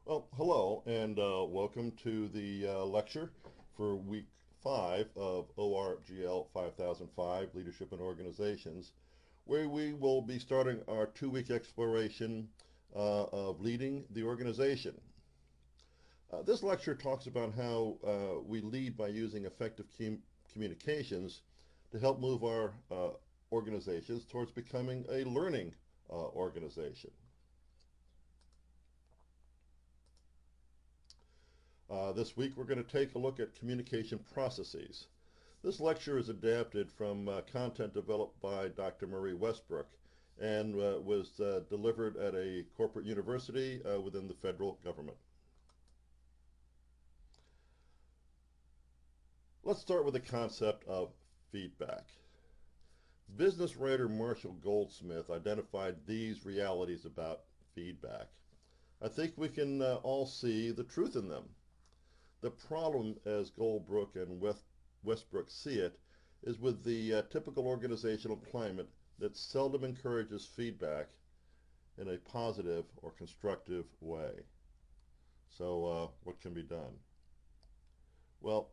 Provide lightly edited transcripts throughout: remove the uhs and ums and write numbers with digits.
Well, hello, and welcome to the lecture for week 5 of ORGL 5005, Leadership and Organizations, where we will be starting our 2-week exploration of leading the organization. This lecture talks about how we lead by using effective communications to help move our organizations towards becoming a learning organization. This week we're going to take a look at communication processes. This lecture is adapted from content developed by Dr. Marie Westbrook and was delivered at a corporate university within the federal government. Let's start with the concept of feedback. Business writer Marshall Goldsmith identified these realities about feedback. I think we can all see the truth in them. The problem, as Goldbrook and Westbrook see it, is with the typical organizational climate that seldom encourages feedback in a positive or constructive way. So what can be done? Well,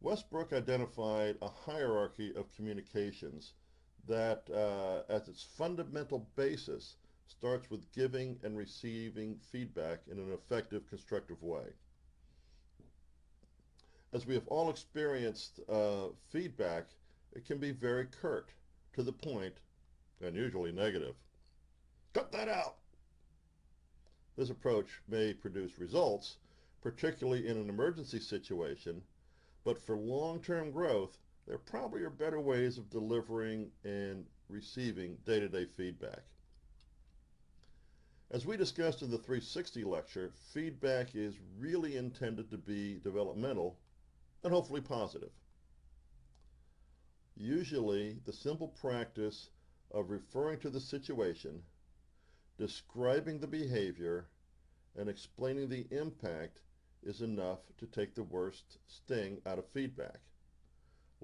Westbrook identified a hierarchy of communications that, as its fundamental basis, starts with giving and receiving feedback in an effective, constructive way. As we have all experienced feedback, it can be very curt, to the point, and usually negative. Cut that out! This approach may produce results, particularly in an emergency situation, but for long-term growth, there probably are better ways of delivering and receiving day-to-day feedback. As we discussed in the 360 lecture, feedback is really intended to be developmental and hopefully positive. Usually, the simple practice of referring to the situation, describing the behavior, and explaining the impact is enough to take the worst sting out of feedback.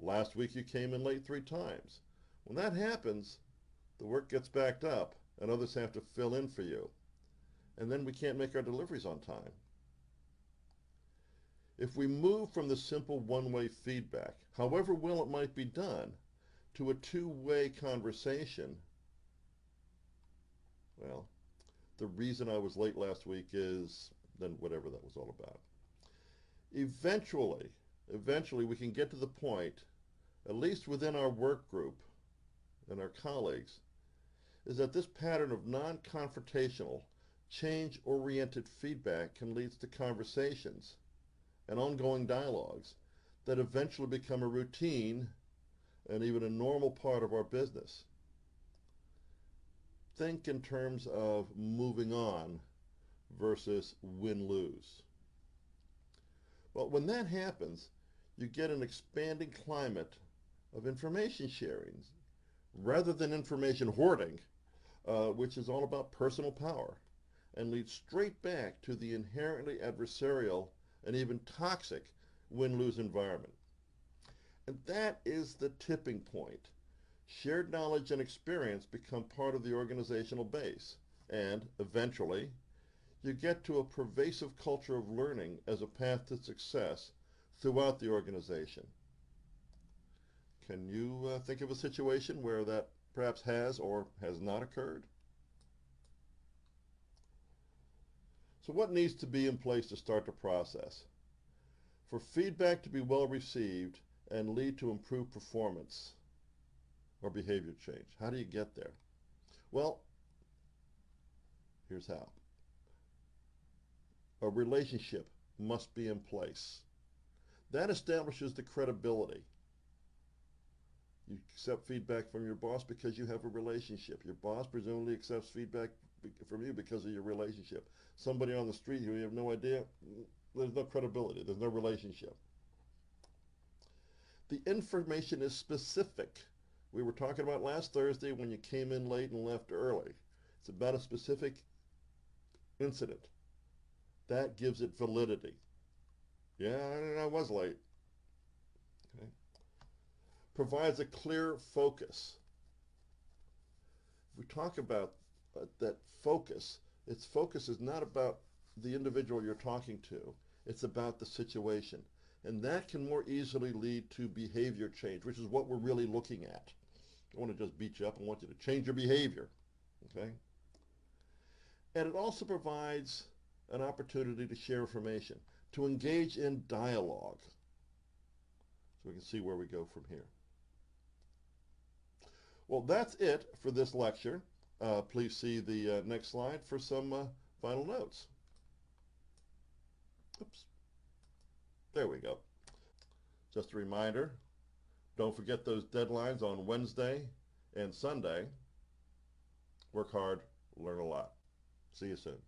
Last week you came in late 3 times. When that happens, the work gets backed up and others have to fill in for you. And then we can't make our deliveries on time. If we move from the simple one-way feedback, however well it might be done, to a 2-way conversation, well, the reason I was late last week is then whatever that was all about. Eventually we can get to the point, at least within our work group and our colleagues, is that this pattern of non-confrontational, change-oriented feedback can lead to conversations and ongoing dialogues that eventually become a routine and even a normal part of our business. Think in terms of moving on versus win-lose. Well, when that happens, you get an expanding climate of information sharing rather than information hoarding, which is all about personal power and leads straight back to the inherently adversarial and even toxic win-lose environment. And that is the tipping point. Shared knowledge and experience become part of the organizational base, and eventually you get to a pervasive culture of learning as a path to success throughout the organization. Can you think of a situation where that perhaps has or has not occurred? So what needs to be in place to start the process? For feedback to be well received and lead to improved performance or behavior change, how do you get there? Well, here's how. A relationship must be in place. That establishes the credibility. You accept feedback from your boss because you have a relationship. Your boss presumably accepts feedback from you because of your relationship. Somebody on the street who you have no idea, there's no credibility, there's no relationship. The information is specific. We were talking about last Thursday when you came in late and left early. It's about a specific incident. That gives it validity. Yeah, I was late. Okay. Provides a clear focus. If we talk about that focus, its focus is not about the individual you're talking to. It's about the situation. And that can more easily lead to behavior change, which is what we're really looking at. I don't want to just beat you up. I want you to change your behavior. Okay? And it also provides an opportunity to share information, to engage in dialogue. So we can see where we go from here. Well, that's it for this lecture. Please see the next slide for some final notes. Oops. There we go. Just a reminder, don't forget those deadlines on Wednesday and Sunday. Work hard, learn a lot. See you soon.